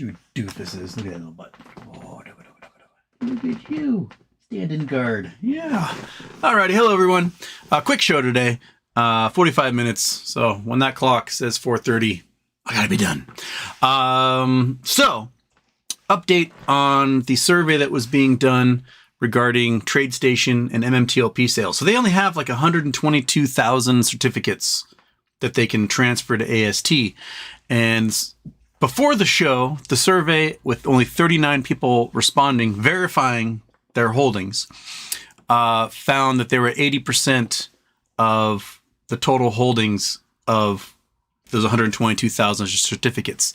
You doofuses. Look at that little butt. Oh, look at you. Standing guard. Yeah. Alrighty. Hello, everyone. Quick show today. 45 minutes. So when that clock says 4:30, I gotta be done. So update on the survey that was being done regarding TradeStation and Mmtlp sales. So they only have like 122,000 certificates that they can transfer to AST. And before the show, the survey with only 39 people responding, verifying their holdings, found that they were 80% of the total holdings of those 122,000 certificates.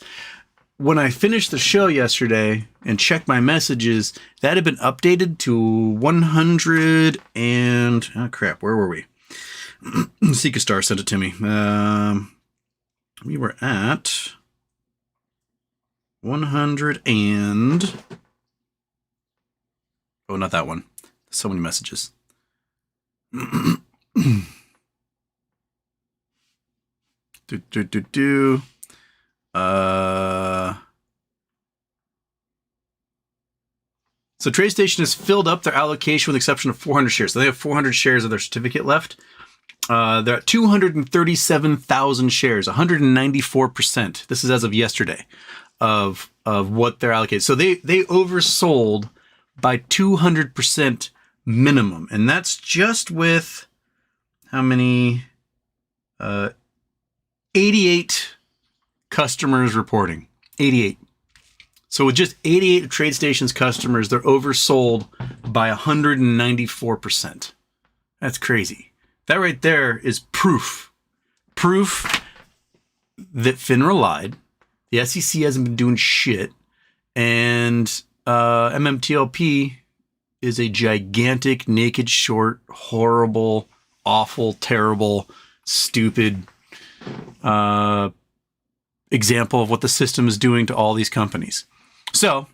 When I finished the show yesterday and checked my messages, that had been updated to 100 and... oh, crap. Where were we? Seekastar sent it to me. We were at 100 and... oh, not that one. So many messages. So TradeStation has filled up their allocation with the exception of 400 shares. So they have 400 shares of their certificate left. They're at 237,000 shares, 194%. This is as of yesterday of what they're allocated. So they oversold by 200% minimum. And that's just with how many? 88 customers reporting. 88. So with just 88 of TradeStation's customers, they're oversold by 194%. That's crazy. That right there is proof. Proof that FINRA lied. The SEC hasn't been doing shit. And Mmtlp is a gigantic, naked, short, horrible, awful, terrible, stupid example of what the system is doing to all these companies. So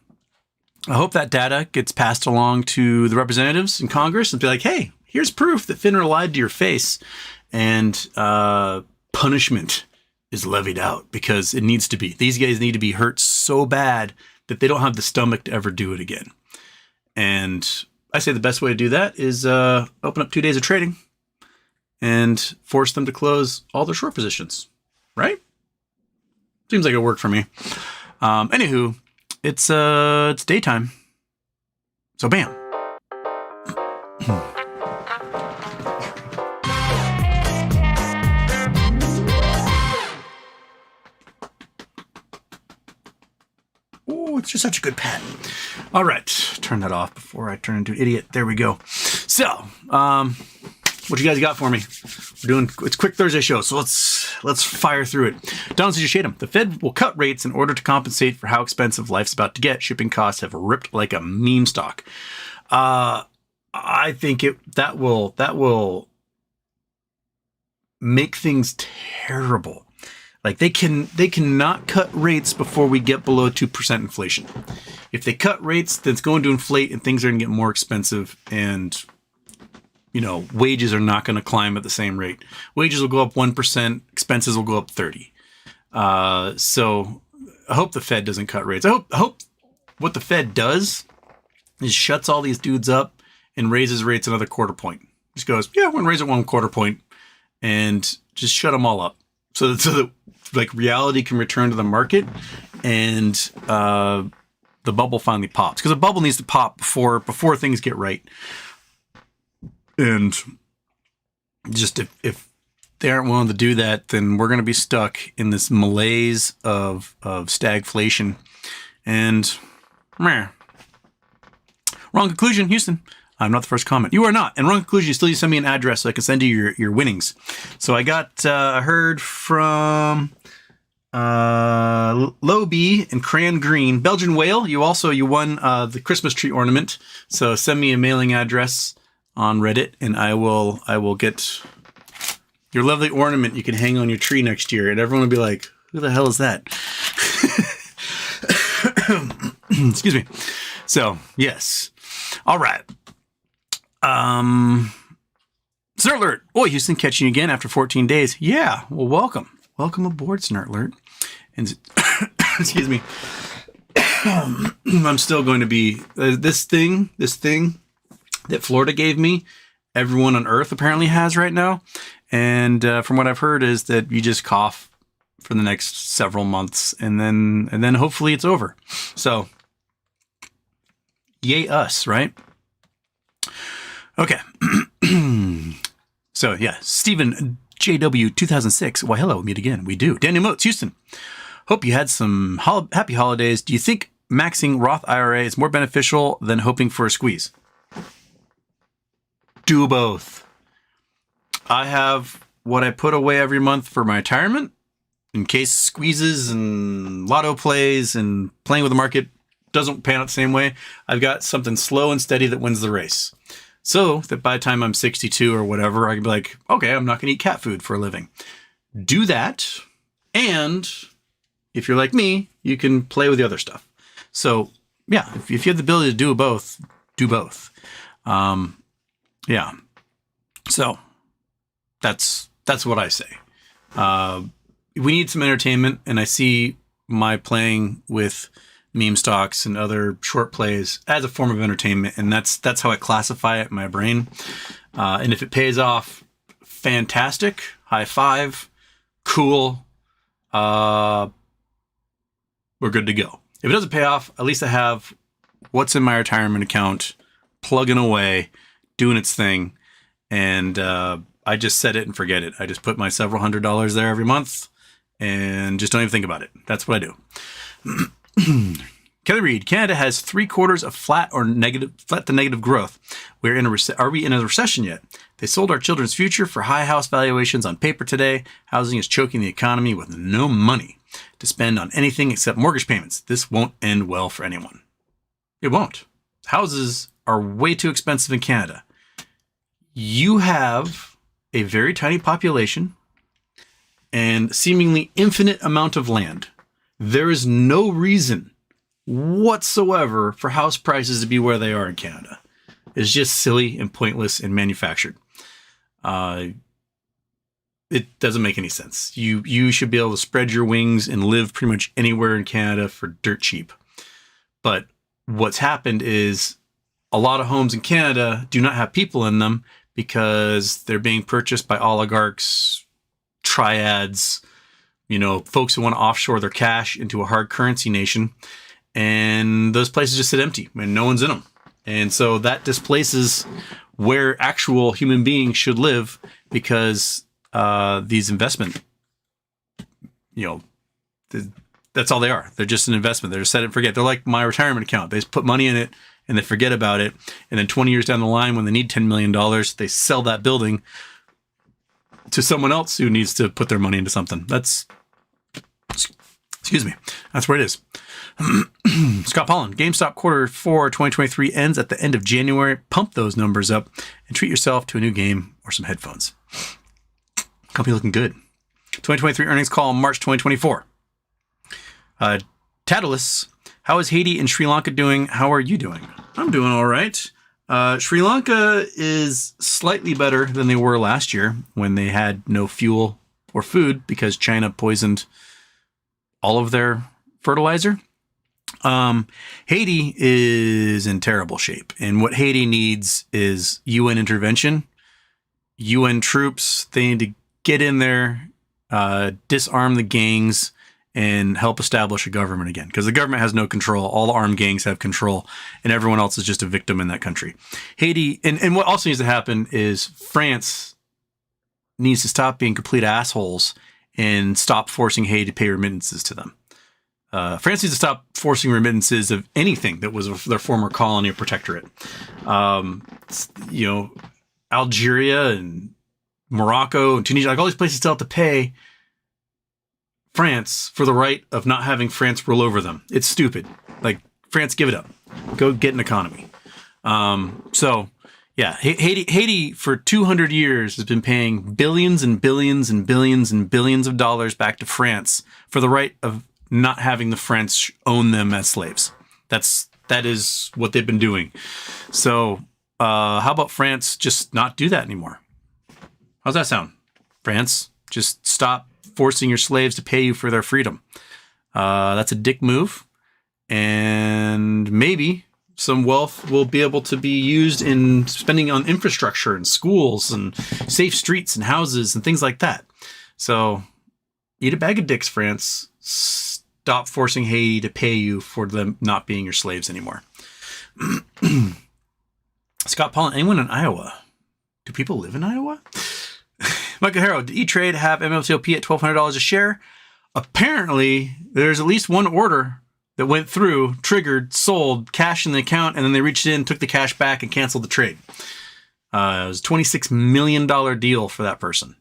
I hope that data gets passed along to the representatives in Congress and be like, hey, here's proof that FINRA lied to your face, and punishment is levied out because it needs to be. These guys need to be hurt so bad that they don't have the stomach to ever do it again. And I say the best way to do that is open up 2 days of trading and force them to close all their short positions, right? Seems like it worked for me. Anywho, it's daytime, so bam. Oh, it's just such a good pen. All right, turn that off before I turn into an idiot. There we go. So, what you guys got for me? It's quick Thursday show, so let's fire through it. Donald says, Shadem, the Fed will cut rates in order to compensate for how expensive life's about to get. Shipping costs have ripped like a meme stock. I think that will make things terrible. Like they cannot cut rates before we get below 2% inflation. If they cut rates, then it's going to inflate and things are going to get more expensive, and wages are not going to climb at the same rate. Wages will go up 1%, expenses will go up 30%. So I hope the Fed doesn't cut rates. I hope what the Fed does is shuts all these dudes up and raises rates another quarter point. Just goes, yeah, we're going to raise it 1/4 point and just shut them all up. So that like reality can return to the market and the bubble finally pops. Because a bubble needs to pop before things get right. And just if they aren't willing to do that, then we're going to be stuck in this malaise of stagflation. And wrong conclusion, Houston. I'm not the first comment. You are not. And wrong conclusion, you still need to send me an address so I can send you your winnings. So I heard from Low B and Cran Green. Belgian Whale, you won the Christmas tree ornament. So send me a mailing address on Reddit, and I will get your lovely ornament you can hang on your tree next year, and everyone will be like, who the hell is that? Excuse me. So, yes. All right. Snert Alert. Oi, Houston, catching you again after 14 days. Yeah, well, welcome. Welcome aboard, Snert Alert. And excuse me. I'm still going to be this thing that Florida gave me. Everyone on Earth apparently has right now, and from what I've heard is that you just cough for the next several months, and then hopefully it's over. So, yay us, right? Okay. So yeah, Stephen JW 2006. Why, hello, meet again. We do. Daniel Motes, Houston. Hope you had some happy holidays. Do you think maxing Roth IRA is more beneficial than hoping for a squeeze? Do both. I have what I put away every month for my retirement in case squeezes and lotto plays and playing with the market doesn't pan out the same way. I've got something slow and steady that wins the race. So that by the time I'm 62 or whatever, I can be like, okay, I'm not going to eat cat food for a living. Do that. And if you're like me, you can play with the other stuff. So yeah, if you have the ability to do both, do both. Yeah. So that's what I say. We need some entertainment, and I see my playing with meme stocks and other short plays as a form of entertainment, and that's how I classify it in my brain. And if it pays off, fantastic, high five, cool, we're good to go. If it doesn't pay off, at least I have what's in my retirement account plugging away, doing its thing, and I just set it and forget it. I just put my several $100s there every month and just don't even think about it. That's what I do. Kelly Reed, Canada has 3/4 of flat to negative growth. Are we in a recession yet? They sold our children's future for high house valuations on paper today. Housing is choking the economy with no money to spend on anything except mortgage payments. This won't end well for anyone. It won't. Houses are way too expensive in Canada. You have a very tiny population and seemingly infinite amount of land. There is no reason whatsoever for house prices to be where they are in Canada. It's just silly and pointless and manufactured. It doesn't make any sense. You should be able to spread your wings and live pretty much anywhere in Canada for dirt cheap. But what's happened is a lot of homes in Canada do not have people in them because they're being purchased by oligarchs, triads, folks who want to offshore their cash into a hard currency nation. And those places just sit empty and no one's in them. And so that displaces where actual human beings should live because these investment, that's all they are. They're just an investment. They're set and forget. They're like my retirement account. They just put money in it and they forget about it. And then 20 years down the line, when they need $10 million, they sell that building to someone else who needs to put their money into something. That's where it is. Scott Pollan, GameStop Q4 2023 ends at the end of January. Pump those numbers up and treat yourself to a new game or some headphones. Company looking good. 2023 earnings call March 2024. Tadalus, how is Haiti and Sri Lanka doing? How are you doing? I'm doing all right. Sri Lanka is slightly better than they were last year when they had no fuel or food because China poisoned all of their fertilizer. Haiti is in terrible shape. And what Haiti needs is UN intervention, UN troops. They need to get in there, disarm the gangs, and help establish a government again. Because the government has no control. All the armed gangs have control, and everyone else is just a victim in that country. Haiti, and what also needs to happen is France needs to stop being complete assholes and stop forcing Haiti to pay remittances to them. France needs to stop forcing remittances of anything that was their former colony or protectorate. Algeria and Morocco and Tunisia, like all these places still have to pay France for the right of not having France rule over them. It's stupid. Like, France, give it up. Go get an economy. Haiti for 200 years has been paying billions and billions and billions and billions of dollars back to France for the right of not having the French own them as slaves. That is what they've been doing. So how about France just not do that anymore? How's that sound? France, just stop forcing your slaves to pay you for their freedom. That's a dick move. and maybe some wealth will be able to be used in spending on infrastructure and schools and safe streets and houses and things like that. So eat a bag of dicks, France. Stop forcing Haiti to pay you for them not being your slaves anymore. Scott Paul, anyone in Iowa? Do people live in Iowa? Michael Harrow, did E-Trade have Mmtlp at $1,200 a share? Apparently, there's at least one order that went through, triggered, sold, cash in the account, and then they reached in, took the cash back, and canceled the trade. It was a $26 million deal for that person.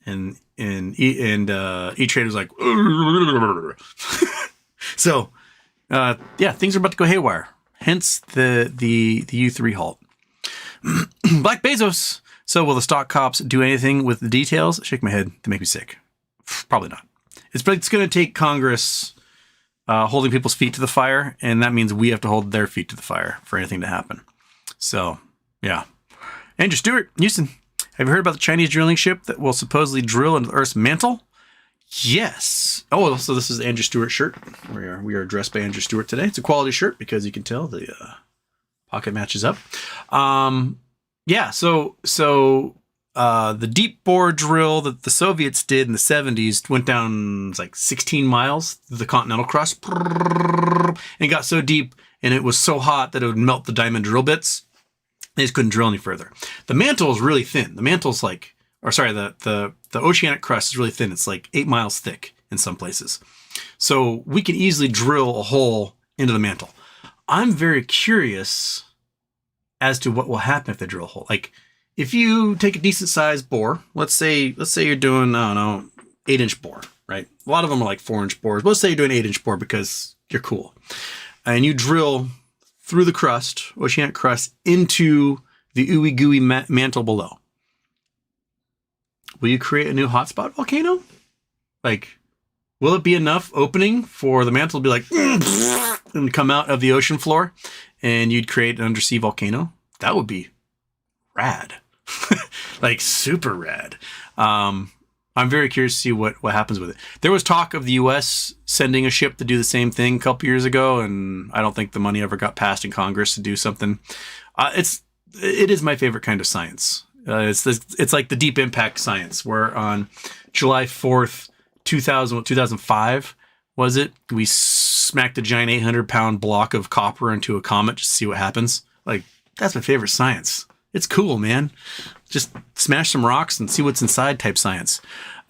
And E-Trade was like, so, yeah, things are about to go haywire. Hence the U3 halt. Black Bezos. So will the stock cops do anything with the details? Shake my head. They make me sick. Probably not. It's going to take Congress holding people's feet to the fire, and that means we have to hold their feet to the fire for anything to happen. So, yeah. Andrew Stewart, Houston. Have you heard about the Chinese drilling ship that will supposedly drill into the Earth's mantle? Yes. Oh, so this is Andrew Stewart shirt. We are dressed by Andrew Stewart today. It's a quality shirt because you can tell the pocket matches up. Yeah. So the deep bore drill that the Soviets did in the 70s went down like 16 miles through the continental crust and got so deep and it was so hot that it would melt the diamond drill bits. They just couldn't drill any further. The mantle is really thin. The mantle's like, or sorry, the oceanic crust is really thin. It's like 8 miles thick in some places. So we can easily drill a hole into the mantle. I'm very curious as to what will happen if they drill a hole. Like if you take a decent sized bore, let's say you're doing, I don't know, 8-inch bore, right? A lot of them are like 4-inch bores. Let's say you're doing 8-inch bore because you're cool. And you drill through the crust, oceanic crust, into the ooey gooey mantle below. Will you create a new hotspot volcano? Like, will it be enough opening for the mantle to be like, and come out of the ocean floor and you'd create an undersea volcano? That would be rad. Like super rad. I'm very curious to see what happens with it. There was talk of the U.S. sending a ship to do the same thing a couple years ago, and I don't think the money ever got passed in Congress to do something. It is my favorite kind of science. It's like the deep impact science, where on July 4th, 2005, was it? We smacked a giant 800-pound block of copper into a comet just to see what happens. Like, that's my favorite science. It's cool, man. Just smash some rocks and see what's inside type science.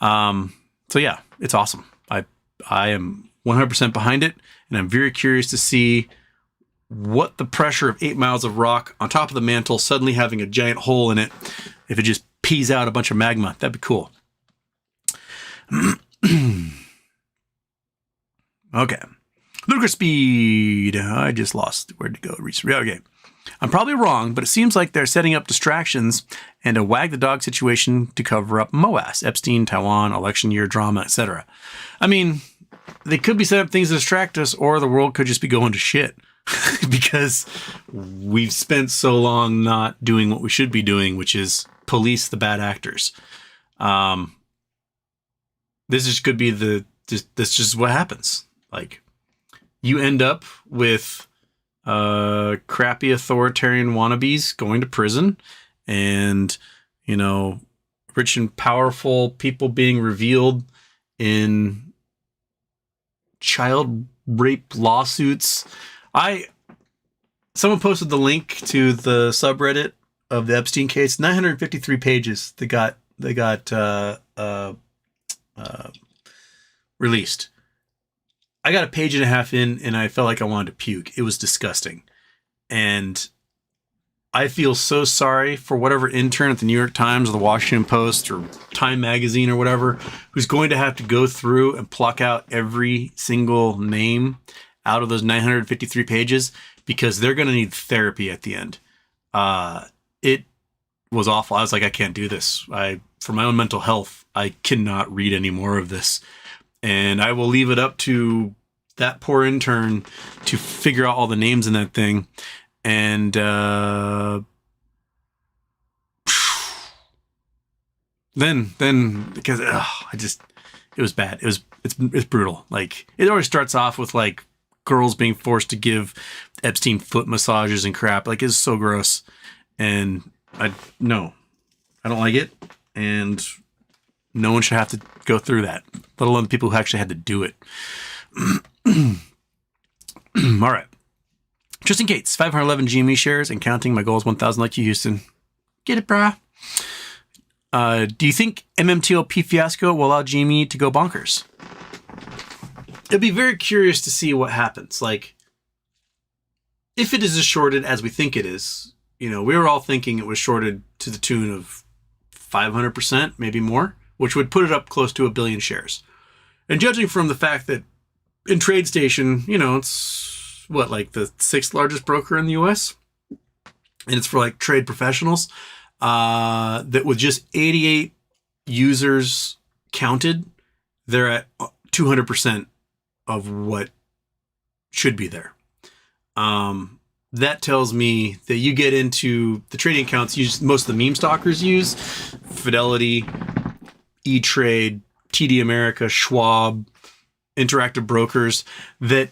So yeah, it's awesome. I am 100% behind it, and I'm very curious to see what the pressure of 8 miles of rock on top of the mantle suddenly having a giant hole in it, if it just pees out a bunch of magma. That'd be cool. Okay. Ludicrous speed. I just lost where to go. Okay. I'm probably wrong, but it seems like they're setting up distractions and a wag the dog situation to cover up MOAS, Epstein, Taiwan, election year drama, etc. I mean, they could be setting up things to distract us, or the world could just be going to shit because we've spent so long not doing what we should be doing, which is police the bad actors. This just could be this just what happens. Like, you end up with crappy authoritarian wannabes going to prison, and, you know, rich and powerful people being revealed in child rape lawsuits. Someone posted the link to the subreddit of the Epstein case. 953 pages that got released. I got a page and a half in, and I felt like I wanted to puke. It was disgusting. And I feel so sorry for whatever intern at the New York Times or the Washington Post or Time Magazine or whatever, who's going to have to go through and pluck out every single name out of those 953 pages, because they're going to need therapy at the end. It was awful. I was like, I can't do this. For my own mental health, I cannot read any more of this. And I will leave it up to that poor intern to figure out all the names in that thing. And then because it was bad. It's brutal. Like, it always starts off with like girls being forced to give Epstein foot massages and crap. Like, it's so gross. And I don't like it. And no one should have to go through that, let alone people who actually had to do it. All right. Tristan Cates, 511 GME shares and counting. My goal is 1,000 like you, Houston. Get it, brah. Do you think Mmtlp fiasco will allow GME to go bonkers? It'd be very curious to see what happens. Like, if it is as shorted as we think it is, we were all thinking it was shorted to the tune of 500%, maybe more, which would put it up close to 1 billion shares. And judging from the fact that in TradeStation, it's like the 6th largest broker in the US, and it's for like trade professionals, that with just 88 users counted, they're at 200% of what should be there. That tells me that you get into the trading accounts most of the meme stalkers use, Fidelity, E-Trade, TD America, Schwab, Interactive Brokers, that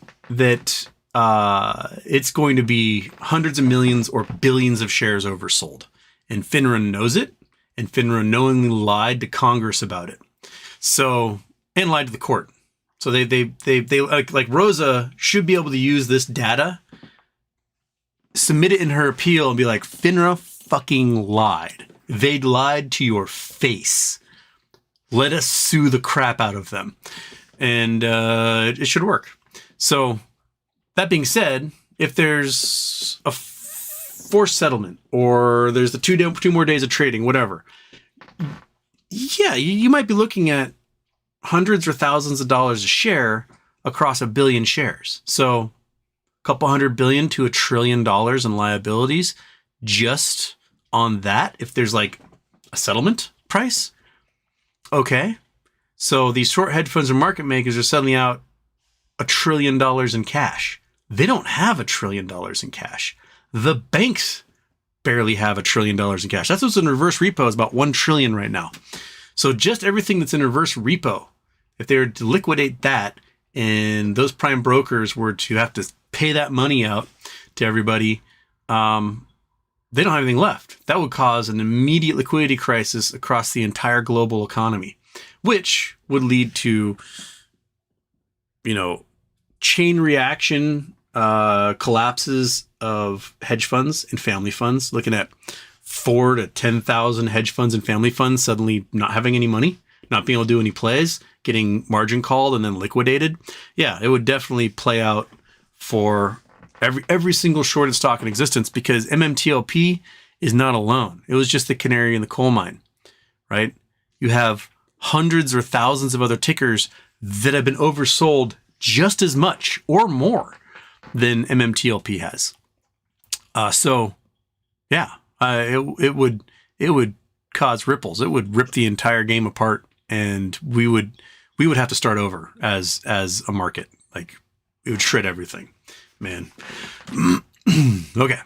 it's going to be hundreds of millions or billions of shares oversold. And FINRA knows it, and FINRA knowingly lied to Congress about it. So, and lied to the court. So they like Rosa should be able to use this data, submit it in her appeal, and be like, FINRA fucking lied. They lied to your face. Let us sue the crap out of them. And it should work. So, that being said, if there's a forced settlement or there's the two more days of trading, whatever, yeah, you might be looking at hundreds or thousands of dollars a share across 1 billion shares. So a couple $100 billion to $1 trillion in liabilities just on that, if there's like a settlement price. Okay. So these short hedge funds and market makers are suddenly out $1 trillion in cash. They don't have $1 trillion in cash. The banks barely have $1 trillion in cash. That's what's in reverse repo, is about 1 trillion right now. So just everything that's in reverse repo, if they were to liquidate that and those prime brokers were to have to pay that money out to everybody, they don't have anything left. That would cause an immediate liquidity crisis across the entire global economy, which would lead to, chain reaction collapses of hedge funds and family funds. Looking at 4 to 10,000 hedge funds and family funds suddenly not having any money, not being able to do any plays, getting margin called and then liquidated. Yeah, it would definitely play out for every single shorted stock in existence, because Mmtlp is not alone. It was just the canary in the coal mine, right? You have hundreds or thousands of other tickers that have been oversold just as much or more than Mmtlp has. So yeah, it would cause ripples. It would rip the entire game apart, and we would have to start over as a market. Like, it would shred everything, man. Okay.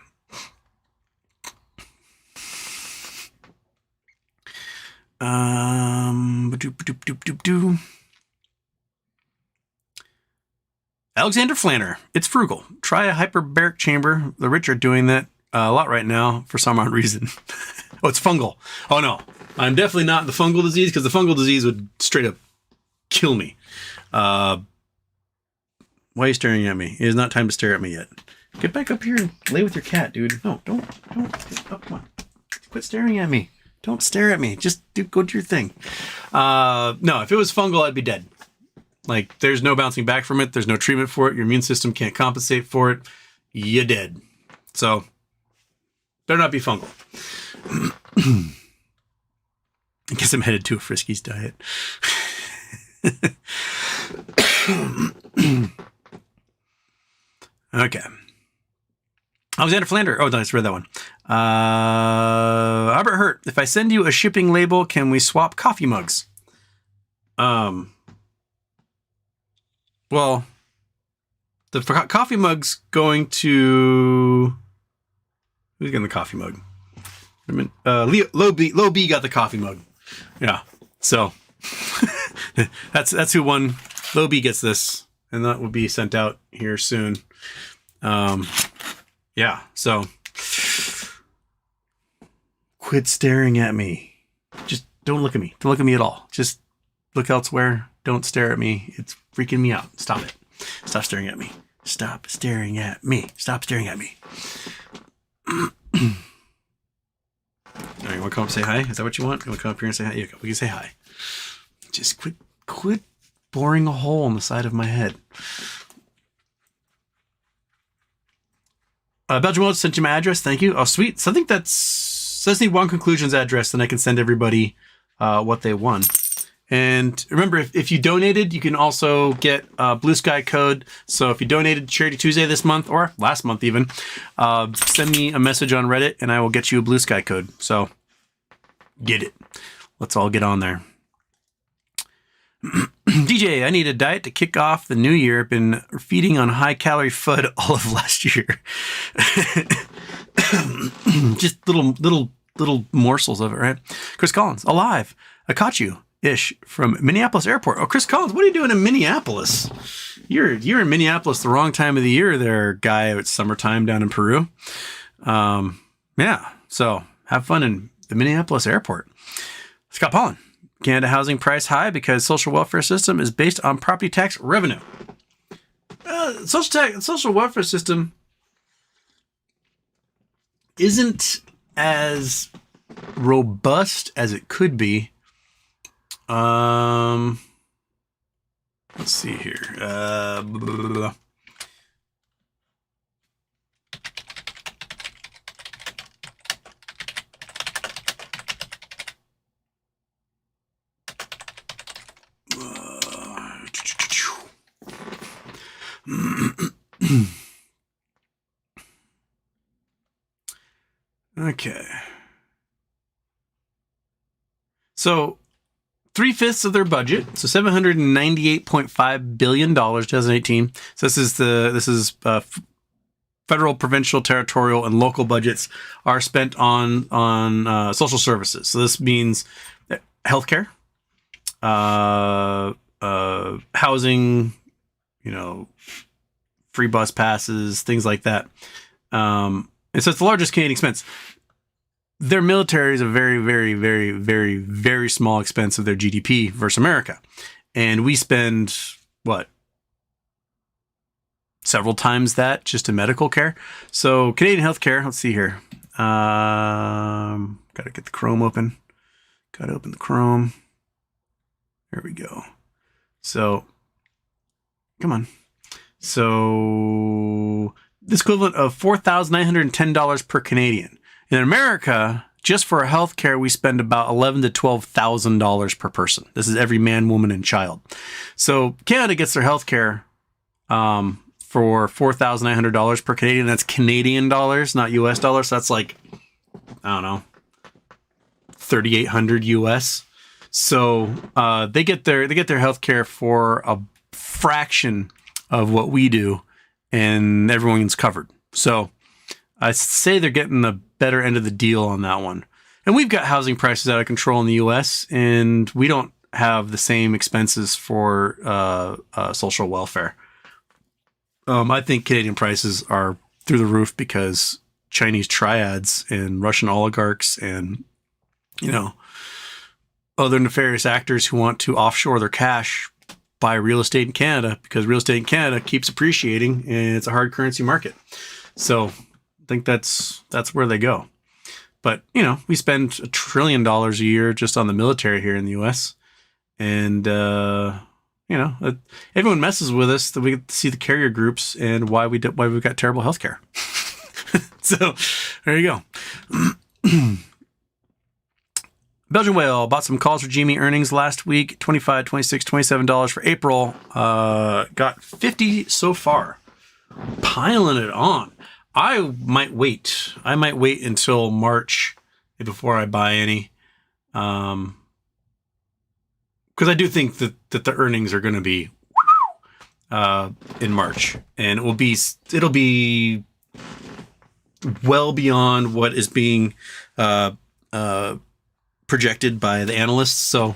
Alexander Flanner, it's frugal. Try a hyperbaric chamber. The rich are doing that a lot right now for some odd reason. Oh, it's fungal. Oh no, I'm definitely not the fungal disease, because the fungal disease would straight up kill me. Why are you staring at me? It is not time to stare at me yet. Get back up here and lay with your cat, dude. No, don't. Oh, come on. Quit staring at me. Don't stare at me. Just go do your thing. No, if it was fungal, I'd be dead. Like, there's no bouncing back from it. There's no treatment for it. Your immune system can't compensate for it. You're dead. So, better not be fungal. I guess I'm headed to a Friskies diet. Okay. Alexander Flander. Oh, no, I just read that one. Albert Hurt. If I send you a shipping label, can we swap coffee mugs? Well, the coffee mug's going to... Who's getting the coffee mug? Low B got the coffee mug. Yeah. So, that's who won. Low B gets this. and that will be sent out here soon. Yeah, so quit staring at me. Just don't look at me. Don't look at me at all. Just look elsewhere. Don't stare at me. It's freaking me out. Stop it. Stop staring at me. Stop staring at me. Stop staring at me. All right, you want to come up and say hi? Is that what you want? You want to come up here and say hi? Yeah, we can say hi. Just quit boring a hole in the side of my head. Belgium World sent you my address. Thank you. Oh, sweet. So I think let's need one conclusions address, then I can send everybody what they won. And remember, if you donated, you can also get a Blue Sky code. So if you donated Charity Tuesday this month, or last month even, send me a message on Reddit and I will get you a Blue Sky code. So get it. Let's all get on there. DJ, I need a diet to kick off the new year. Been feeding on high-calorie food all of last year. Just little morsels of it, right? Chris Collins, alive. I caught you. Ish from Minneapolis Airport. Oh, Chris Collins, what are you doing in Minneapolis? You're in Minneapolis the wrong time of the year there, guy. It's summertime down in Peru. Yeah, so have fun in the Minneapolis Airport. Scott Pollen, Canada housing price high because social welfare system is based on property tax revenue. Social welfare system isn't as robust as it could be. Let's see here. Blah, blah, blah. Okay. So 3/5 of their budget, so $798.5 billion, 2018. So this is federal, provincial, territorial, and local budgets are spent on social services. So this means healthcare, housing, free bus passes, things like that. And so it's the largest Canadian expense. Their military is a very, very, very, very, very small expense of their GDP versus America. And we spend, several times that just in medical care. So Canadian healthcare, let's see here. Got to get the Chrome open. Got to open the Chrome. There we go. So, come on. So, this equivalent of $4,910 per Canadian. In America, just for healthcare, we spend about $11,000 to $12,000 per person. This is every man, woman, and child. So Canada gets their healthcare for $4,900 per Canadian. That's Canadian dollars, not US dollars. So that's like, I don't know, 3,800 US. So they get their healthcare for a fraction of what we do, and everyone's covered. So I say they're getting the better end of the deal on that one. And we've got housing prices out of control in the US, and we don't have the same expenses for social welfare. I think Canadian prices are through the roof because Chinese triads and Russian oligarchs and, other nefarious actors who want to offshore their cash buy real estate in Canada, because real estate in Canada keeps appreciating and it's a hard currency market. So I think that's where they go. But, we spend $1 trillion a year just on the military here in the US. And, everyone messes with us that we get to see the carrier groups and why we've got terrible healthcare. So there you go. Belgian Whale bought some calls for GME earnings last week. $25, $26, $27 for April. Got 50 so far. Piling it on. I might wait until March before I buy any. Because I do think that the earnings are going to be in March, and it'll be well beyond what is being projected by the analysts. So I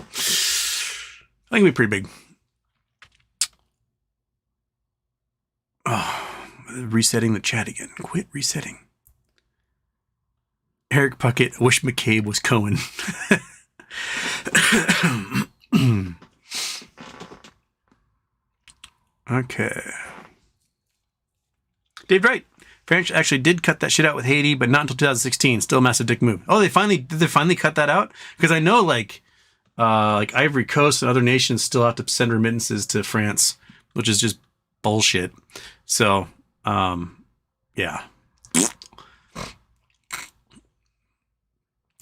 think it'll be pretty big. Resetting the chat again. Quit resetting. Eric Puckett, wish McCabe was Cohen. Okay. Dave Wright. France actually did cut that shit out with Haiti, but not until 2016. Still a massive dick move. Oh, did they finally cut that out? Because I know like Ivory Coast and other nations still have to send remittances to France, which is just bullshit. So, yeah.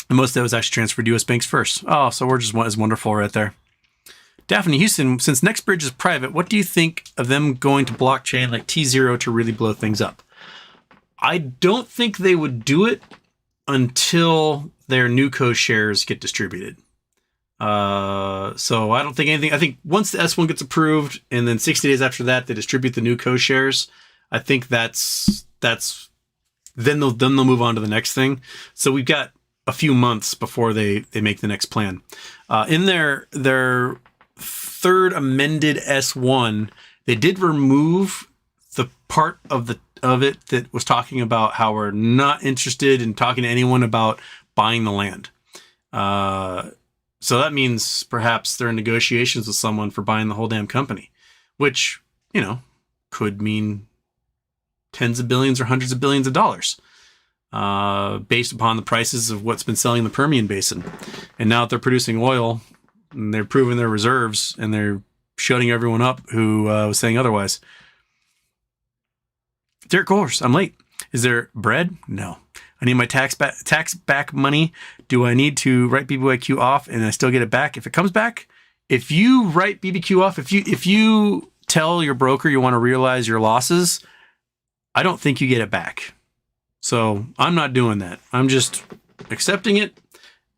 And most of that was actually transferred to U.S. banks first. Oh, so we're just as wonderful right there. Daphne Houston, since NextBridge is private, what do you think of them going to blockchain like T0 to really blow things up? I don't think they would do it until their Nuco shares get distributed. So I don't think anything. I think once the S1 gets approved and then 60 days after that, they distribute the Nuco shares. I think that's then they'll move on to the next thing. So we've got a few months before they make the next plan. In their third amended S1, they did remove the part of it that was talking about how we're not interested in talking to anyone about buying the land. So that means perhaps they're in negotiations with someone for buying the whole damn company, which, you know, could mean tens of billions or hundreds of billions of dollars, based upon the prices of what's been selling in the Permian Basin. And now that they're producing oil and they're proving their reserves and they're shutting everyone up who was saying otherwise. Derek Course, I'm late. Is there bread? No. I need my tax back money. Do I need to write BBQ off and I still get it back? If it comes back, if you write BBQ off, if you tell your broker you want to realize your losses, I don't think you get it back. So I'm not doing that. I'm just accepting it.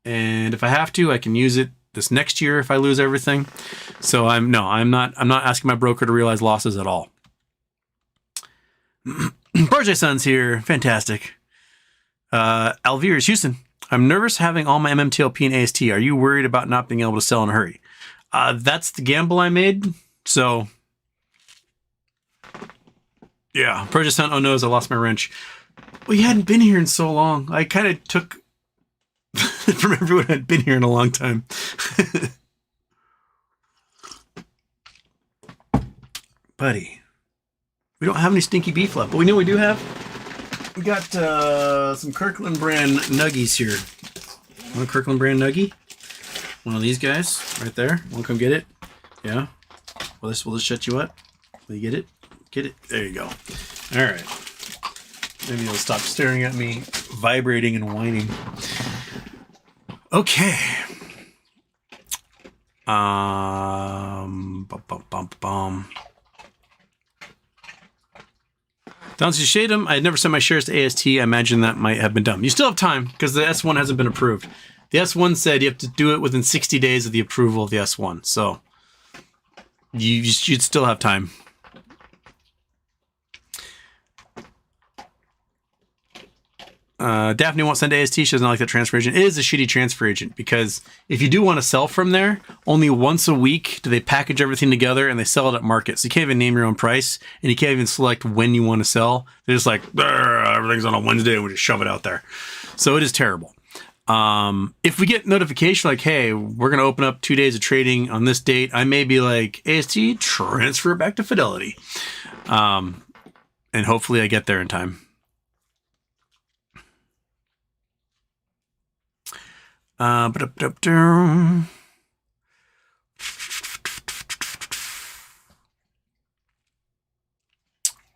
And if I have to, I can use it this next year if I lose everything. So I'm not asking my broker to realize losses at all. Project Sun's here. Fantastic. Alvere's Houston. I'm nervous having all my Mmtlp and AST. Are you worried about not being able to sell in a hurry? That's the gamble I made. So yeah, Project Sun. Oh no, I lost my wrench. Well, you hadn't been here in so long. I kind of took from everyone who had been here in a long time. Buddy, we don't have any stinky beef left, but we know we do have. We got some Kirkland brand nuggies here. Want a Kirkland brand nuggie? One of these guys right there. Want to come get it? Yeah. Will this shut you up? Will you get it? Get it? There you go. All right. Maybe you'll stop staring at me, vibrating and whining. Okay. Downsy Shadem, I had never sent my shares to AST. I imagine that might have been done. You still have time because the S1 hasn't been approved. The S1 said you have to do it within 60 days of the approval of the S1. So you'd still have time. Daphne won't send to AST. She doesn't like that transfer agent. It is a shitty transfer agent because if you do want to sell from there, only once a week do they package everything together and they sell it at market. So you can't even name your own price and you can't even select when you want to sell. They're just like, everything's on a Wednesday and we just shove it out there. So it is terrible. If we get notification like, hey, we're going to open up 2 days of trading on this date, I may be like, AST, transfer it back to Fidelity. And hopefully I get there in time.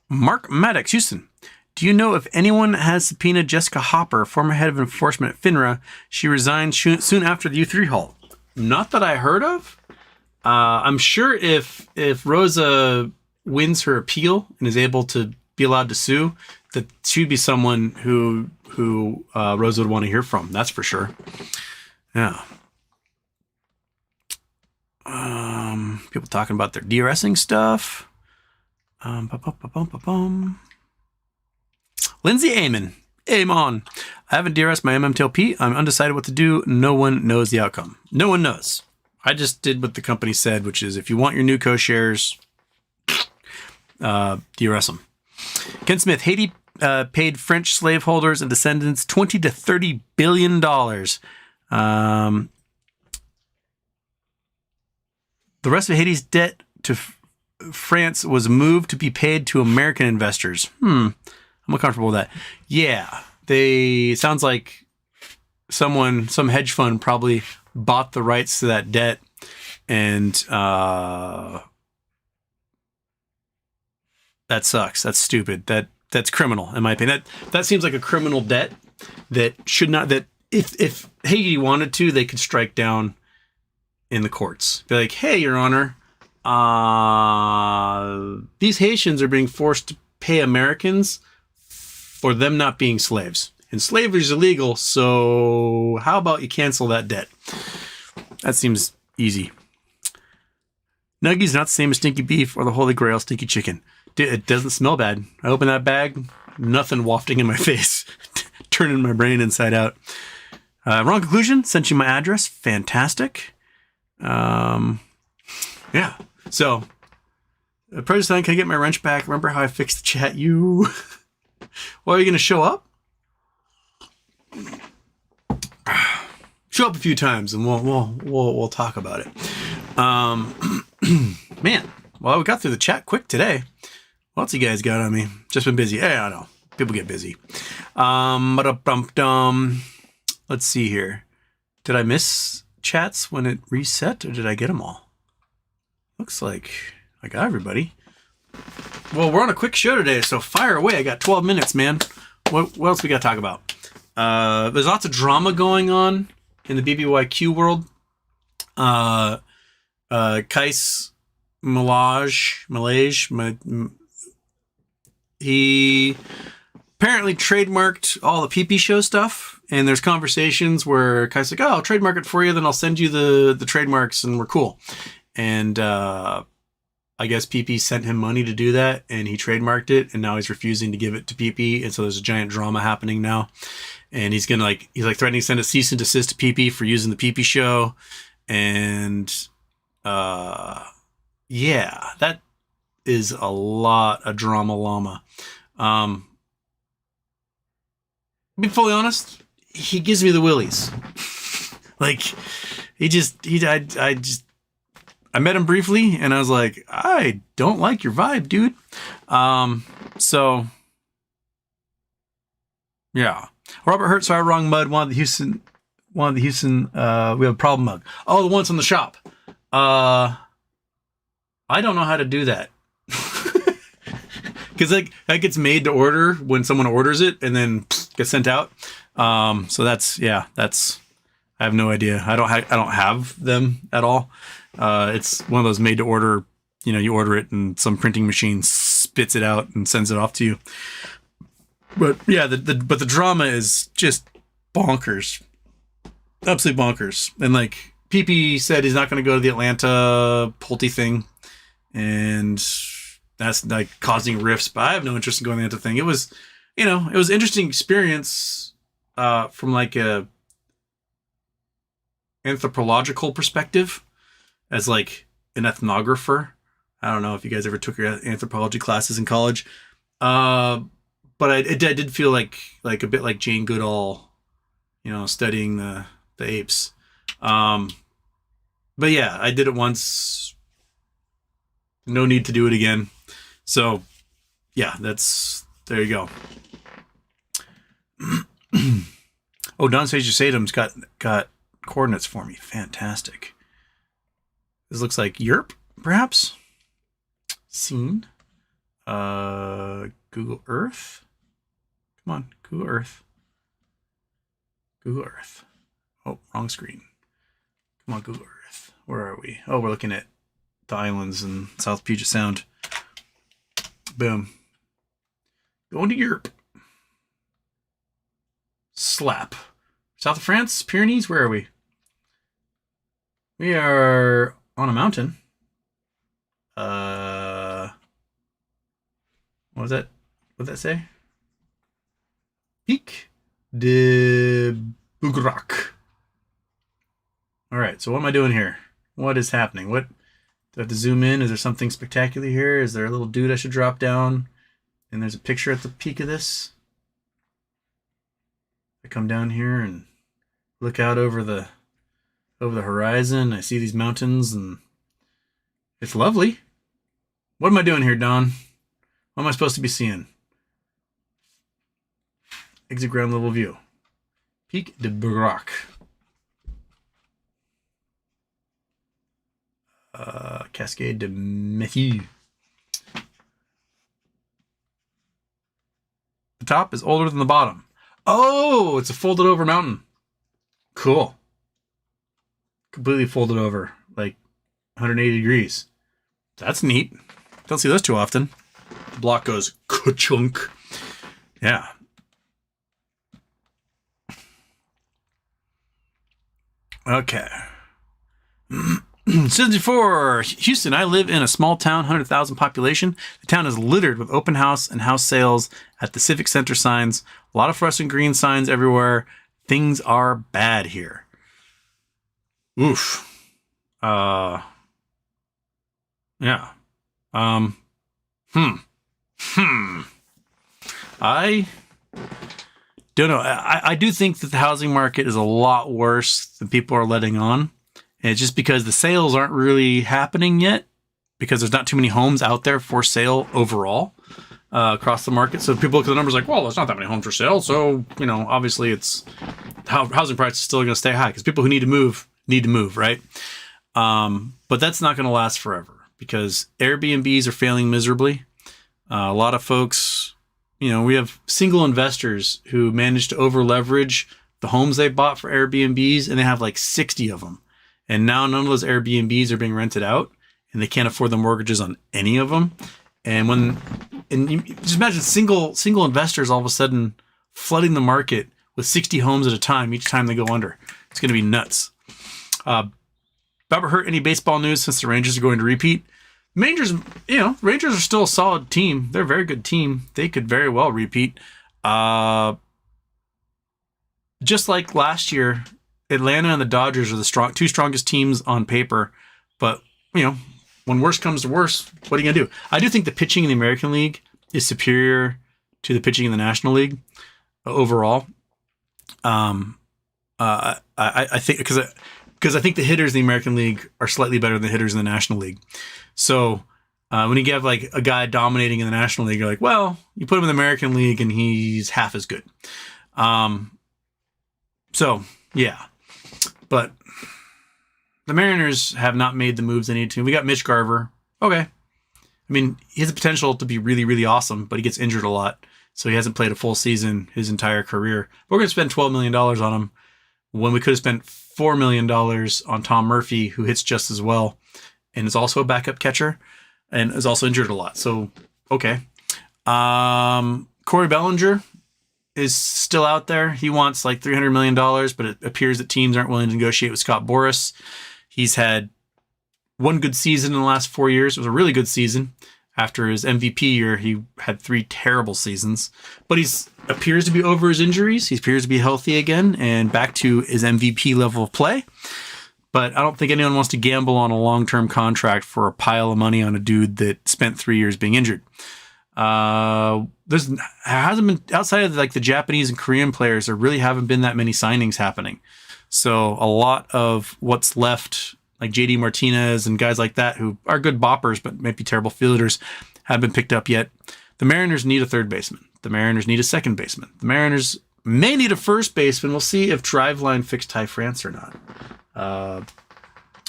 Mark Maddox, Houston. Do you know if anyone has subpoenaed Jessica Hopper, former head of enforcement at FINRA? She resigned soon after the U3 halt. Not that I heard of. I'm sure if Rosa wins her appeal and is able to be allowed to sue, that she'd be someone who Rosa would want to hear from. That's for sure. Yeah. People talking about their DRSing stuff. Lindsay Amon. I haven't DRS my Mmtlp. I'm undecided what to do. No one knows the outcome. No one knows. I just did what the company said, which is if you want your Nuco shares, DRS them. Ken Smith, Haiti paid French slaveholders and descendants $20 to $30 billion. The rest of Haiti's debt to France was moved to be paid to American investors. I'm uncomfortable with that. Yeah, sounds like some hedge fund probably bought the rights to that debt, and that sucks. That's stupid. That's criminal, in my opinion. That seems like a criminal debt that should not. That if Haiti wanted to, they could strike down in the courts. Be like, hey, Your Honor, these Haitians are being forced to pay Americans for them not being slaves, and slavery is illegal. So how about you cancel that debt? That seems easy. Nuggies not the same as stinky beef or the Holy Grail stinky chicken. It doesn't smell bad. I open that bag, nothing wafting in my face, turning my brain inside out. Wrong conclusion. Sent you my address. Fantastic. Yeah. So, President, can I get my wrench back? Remember how I fixed the chat? You. Well, are you going to show up? Show up a few times, and we'll talk about it. Man, well, we got through the chat quick today. What else you guys got on me? Just been busy. Yeah, I know. People get busy. Let's see here. Did I miss chats when it reset, or did I get them all? Looks like I got everybody. Well, we're on a quick show today, so fire away. I got 12 minutes, man. What else we got to talk about? There's lots of drama going on in the BBYQ world. Kais malaise. He apparently trademarked all the PP show stuff, and there's conversations where Kai's like, oh, I'll trademark it for you, then I'll send you the trademarks, and we're cool. And I guess PP sent him money to do that, and he trademarked it, and now he's refusing to give it to PP, and so there's a giant drama happening now. And he's threatening to send a cease and desist to PP for using the PP show. And yeah, that is a lot of drama llama. Be fully honest, he gives me the willies. Like, I met him briefly, and I was like, I don't like your vibe, dude. So yeah. Robert Hurt, sorry, wrong mud. One of the Houston, we have a problem mug. Oh, the ones in the shop. I don't know how to do that. Because that gets made to order when someone orders it and then gets sent out. So I have no idea. I don't have them at all. It's one of those made to order, you order it and some printing machine spits it out and sends it off to you. But yeah, but the drama is just bonkers. Absolutely bonkers. And like PP said he's not going to go to the Atlanta Pulte thing. And that's like causing rifts, but I have no interest in going to the Atlanta thing. It was, it was an interesting experience from like a anthropological perspective as like an ethnographer. I don't know if you guys ever took your anthropology classes in college. But I did feel like a bit like Jane Goodall, studying the apes. But yeah, I did it once. No need to do it again. So yeah, there you go. Oh, Don Sager Satum's got coordinates for me. Fantastic. This looks like Europe, perhaps. Scene. Google Earth. Come on, Google Earth. Google Earth. Oh, wrong screen. Come on, Google Earth. Where are we? Oh, we're looking at the islands in South Puget Sound. Boom. Going to Europe. Slap. South of France, Pyrenees, where are we? We are on a mountain. What was that? What did that say? Pic de Bugrac. All right, so what am I doing here? What is happening? What do I have to zoom in? Is there something spectacular here? Is there a little dude I should drop down And there's a picture at the peak of this. I come down here and look out over the horizon. I see these mountains and it's lovely. What am I doing here, Don? What am I supposed to be seeing? Exit ground level view. Pic de Burac. Cascade de Mathieu. The top is older than the bottom. Oh, it's a folded over mountain. Cool. Completely folded over, like 180 degrees. That's neat. Don't see those too often. The block goes ka-chunk. Yeah. Okay. 74, Houston. I live in a small town, 100,000 population. The town is littered with open house and house sales at the Civic Center signs. A lot of fluorescent green signs everywhere. Things are bad here. Oof. Yeah. I don't know. I do think that the housing market is a lot worse than people are letting on. And it's just because the sales aren't really happening yet, because there's not too many homes out there for sale overall across the market. So people look at the numbers like, well, there's not that many homes for sale. So, you know, obviously it's housing price is still going to stay high because people who need to move, right? But that's not going to last forever because Airbnbs are failing miserably. A lot of folks, you know, we have single investors who manage to over leverage the homes they bought for Airbnbs, and they have like 60 of them. And now none of those Airbnbs are being rented out, and they can't afford the mortgages on any of them. And you just imagine single investors all of a sudden flooding the market with 60 homes at a time each time they go under. It's going to be nuts. Ever heard any baseball news since the Rangers are going to repeat? Rangers are still a solid team. They're a very good team. They could very well repeat. Just like last year, Atlanta and the Dodgers are the two strongest teams on paper. But, you know, when worse comes to worse, what are you going to do? I do think the pitching in the American League is superior to the pitching in the National League overall. I think because I think the hitters in the American League are slightly better than the hitters in the National League. So when you have like a guy dominating in the National League, you're like, well, you put him in the American League and he's half as good. So yeah, but the Mariners have not made the moves they need to. We got Mitch Garver. Okay. I mean, he has the potential to be really, really awesome, but he gets injured a lot. So he hasn't played a full season his entire career. We're going to spend $12 million on him when we could have spent $4 million on Tom Murphy, who hits just as well and is also a backup catcher and is also injured a lot. So, okay. Corey Bellinger is still out there. He wants like $300 million, but it appears that teams aren't willing to negotiate with Scott Boras. He's had one good season in the last 4 years. It was a really good season. After his MVP year, he had 3 terrible seasons, but he appears to be over his injuries. He appears to be healthy again and back to his MVP level of play. But I don't think anyone wants to gamble on a long-term contract for a pile of money on a dude that spent 3 years being injured. Hasn't been outside of like the Japanese and Korean players. There really haven't been that many signings happening. So a lot of what's left, like JD Martinez and guys like that who are good boppers but might be terrible fielders, haven't been picked up yet. The Mariners need a third baseman. The Mariners need a second baseman. The Mariners may need a first baseman. We'll see if Driveline fixed Ty France or not.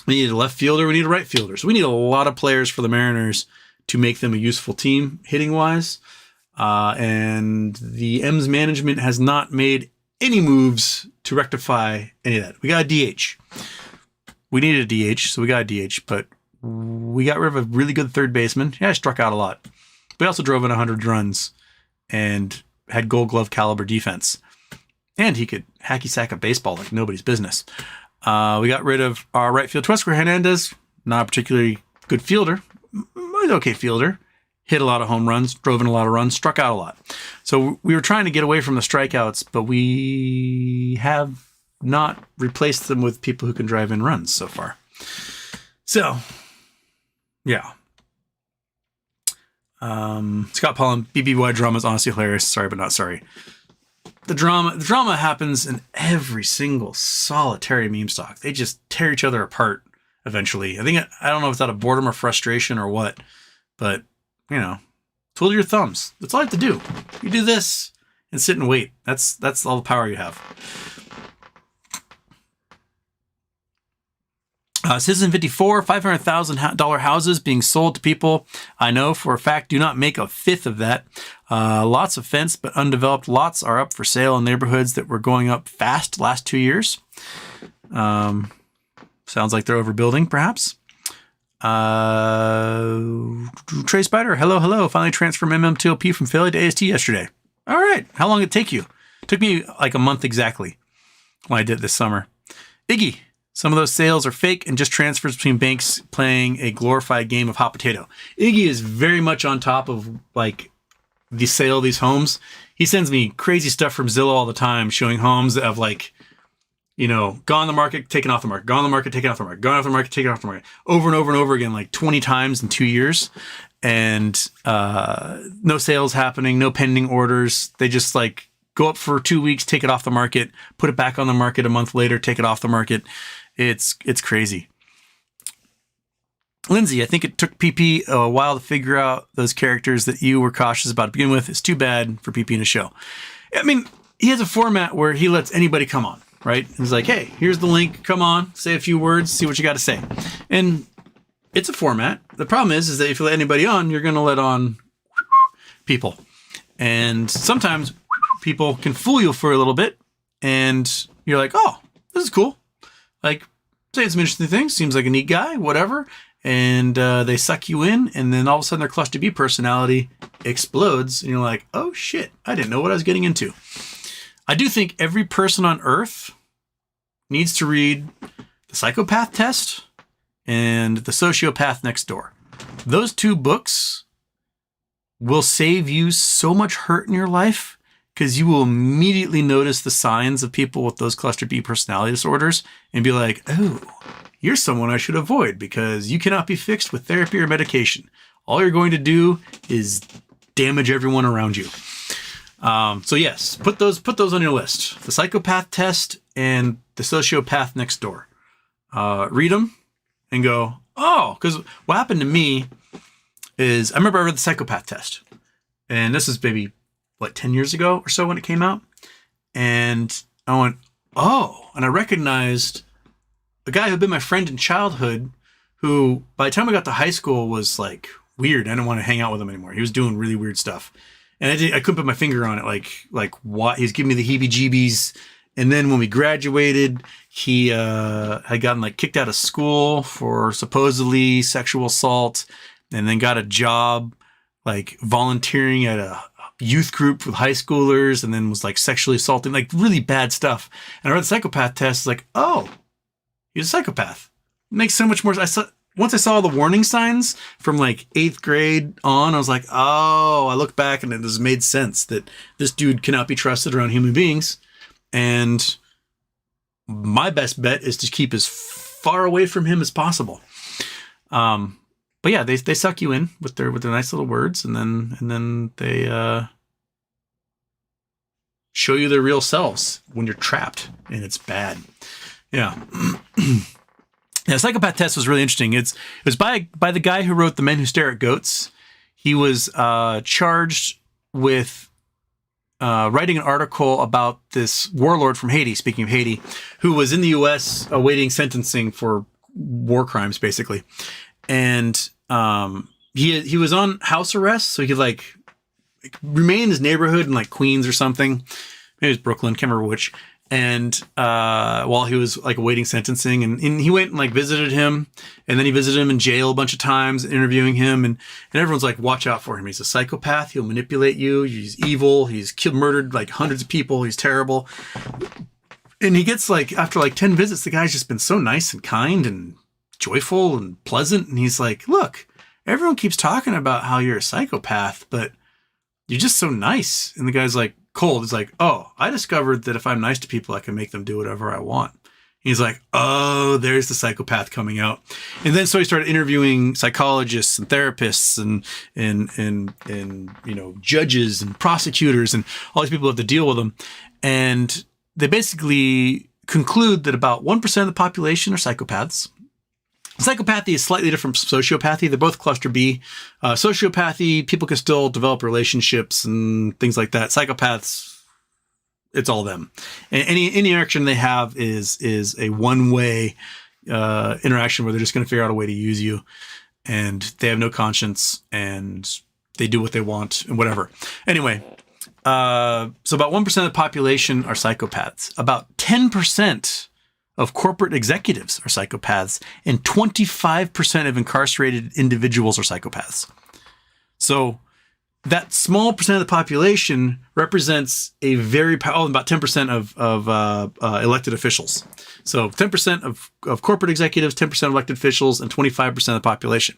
We need a left fielder. We need a right fielder. So we need a lot of players for the Mariners to make them a useful team hitting wise. And the M's management has not made any moves to rectify any of that. We got a DH. We needed a DH, so we got a DH, but we got rid of a really good third baseman. Yeah, I struck out a lot. We also drove in 100 runs and had Gold Glove caliber defense. And he could hacky sack a baseball like nobody's business. We got rid of our right field. Teoscar Hernandez, not a particularly good fielder. Okay fielder. Hit a lot of home runs, drove in a lot of runs, struck out a lot. So we were trying to get away from the strikeouts, but we have not replaced them with people who can drive in runs so far. So, yeah. Scott Pollan, BBY drama is honestly hilarious. Sorry, but not sorry. The drama happens in every single solitary meme stock. They just tear each other apart eventually. I don't know if it's out of boredom or frustration or what, but you know, twiddle your thumbs. That's all you have to do. You do this and sit and wait. That's all the power you have. Citizen 54, $500,000 houses being sold to people I know for a fact do not make a fifth of that. Lots of fenced but undeveloped lots are up for sale in neighborhoods that were going up fast last 2 years. Sounds like they're overbuilding, perhaps. Trey Spider, hello. Finally transferred Mmtlp from Philly to AST yesterday. All right. How long did it take you? It took me like a month exactly when I did it this summer. Iggy. Some of those sales are fake and just transfers between banks playing a glorified game of hot potato. Iggy is very much on top of like the sale of these homes. He sends me crazy stuff from Zillow all the time, showing homes that have like, you know, gone on the market, taken off the market, gone on the market, taken off the market, gone off the market, taken off the market, over and over and over again, like 20 times in 2 years. And no sales happening, no pending orders. They just like go up for 2 weeks, take it off the market, put it back on the market a month later, take it off the market. It's crazy. Lindsay, I think it took PP a while to figure out those characters that you were cautious about to begin with. It's too bad for PP in a show. I mean, he has a format where he lets anybody come on, right? He's like, hey, here's the link. Come on, say a few words, see what you got to say. And it's a format. The problem is that if you let anybody on, you're going to let on people. And sometimes people can fool you for a little bit. And you're like, oh, this is cool. Like, saying some interesting things, seems like a neat guy, whatever, and they suck you in, and then all of a sudden their cluster B personality explodes, and you're like, oh shit, I didn't know what I was getting into. I do think every person on Earth needs to read The Psychopath Test and The Sociopath Next Door. Those two books will save you so much hurt in your life, because you will immediately notice the signs of people with those cluster B personality disorders and be like, oh, you're someone I should avoid because you cannot be fixed with therapy or medication. All you're going to do is damage everyone around you. So yes, put those on your list. The Psychopath Test and The Sociopath Next Door. Read them and go, oh, because what happened to me is I remember I read The Psychopath Test, and this is maybe 10 years ago or so when it came out. And I went, oh, and I recognized a guy who'd been my friend in childhood who by the time I got to high school was like weird. I didn't want to hang out with him anymore. He was doing really weird stuff. And I couldn't put my finger on it. Like what? He's giving me the heebie-jeebies. And then when we graduated, he had gotten like kicked out of school for supposedly sexual assault, and then got a job like volunteering at a youth group with high schoolers, and then was like sexually assaulting, like really bad stuff. And I read The Psychopath Test, it's like, oh, he's a psychopath. It makes so much more. Once I saw the warning signs from like 8th grade on, I was like, oh, I look back and it has made sense that this dude cannot be trusted around human beings. And my best bet is to keep as far away from him as possible. But yeah, they suck you in with their nice little words, and then they show you their real selves when you're trapped, and it's bad. Yeah. Yeah, Psychopath Test was really interesting. It was by the guy who wrote The Men Who Stare at Goats. He was charged with writing an article about this warlord from Haiti, speaking of Haiti, who was in the U.S. awaiting sentencing for war crimes, basically. And he was on house arrest, so he could like remain in his neighborhood in like Queens or something. Maybe it was Brooklyn, can't remember which. And while he was like awaiting sentencing, and he went and like visited him, and then he visited him in jail a bunch of times, interviewing him, and everyone's like, watch out for him. He's a psychopath. He'll manipulate you. He's evil. He's murdered like hundreds of people. He's terrible. And he gets like, after like 10 visits, the guy's just been so nice and kind and joyful and pleasant. And he's like, look, everyone keeps talking about how you're a psychopath, but you're just so nice. And the guy's like, cold. It's like, oh, I discovered that if I'm nice to people, I can make them do whatever I want. He's like, oh, there's the psychopath coming out. And then so he started interviewing psychologists and therapists and you know, judges and prosecutors and all these people who have to deal with him. And they basically conclude that about 1% of the population are psychopaths. Psychopathy is slightly different from sociopathy. They're both cluster B. Sociopathy, people can still develop relationships and things like that. Psychopaths, it's all them. And any interaction they have is a one-way interaction where they're just going to figure out a way to use you, and they have no conscience and they do what they want and whatever. Anyway, so about 1% of the population are psychopaths. About 10% of corporate executives are psychopaths, and 25% of incarcerated individuals are psychopaths. So that small percent of the population represents a very about 10% of elected officials. So 10% of corporate executives, 10% of elected officials, and 25% of the population.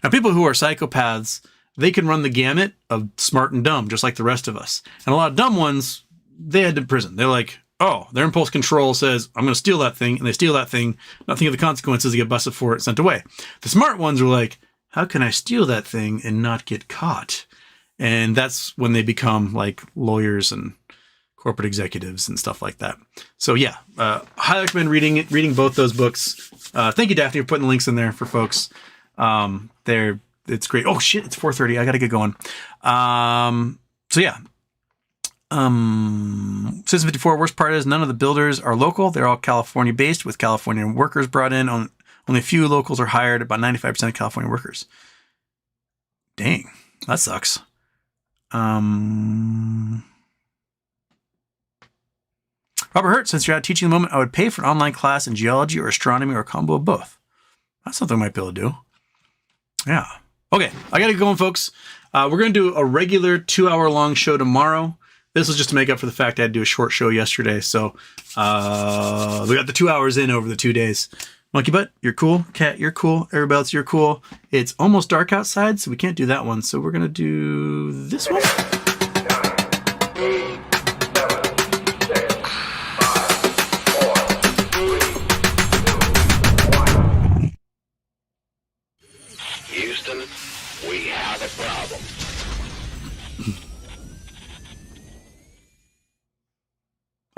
Now, people who are psychopaths, they can run the gamut of smart and dumb, just like the rest of us. And a lot of dumb ones, they head to prison. They're like, oh, their impulse control says, I'm going to steal that thing. And they steal that thing, not think of the consequences, they get busted for it, sent away. The smart ones are like, how can I steal that thing and not get caught? And that's when they become like lawyers and corporate executives and stuff like that. So yeah, highly recommend reading both those books. Thank you, Daphne, for putting the links in there for folks. It's great. Oh shit, it's 4:30. I got to get going. So yeah. Citizen 54, worst part is none of the builders are local. They're all California based with California workers brought in. Only a few locals are hired, about 95% of California workers. Dang, that sucks. Robert Hurt, since you're out teaching at the moment, I would pay for an online class in geology or astronomy or a combo of both. That's something I might be able to do. Yeah. Okay, I got to get going, folks. We're going to do a regular 2-hour-long show tomorrow. This was just to make up for the fact I had to do a short show yesterday. So we got the 2 hours in over the 2 days. Monkey Butt, you're cool. Cat, you're cool. Everybody else, you're cool. It's almost dark outside, so we can't do that one. So we're going to do this one. Houston, we have a problem.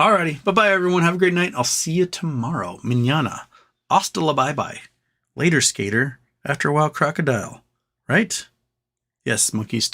Alrighty. Bye-bye, everyone. Have a great night. I'll see you tomorrow. Mañana. Hasta la bye-bye. Later, skater. After a while, crocodile. Right? Yes, monkeys.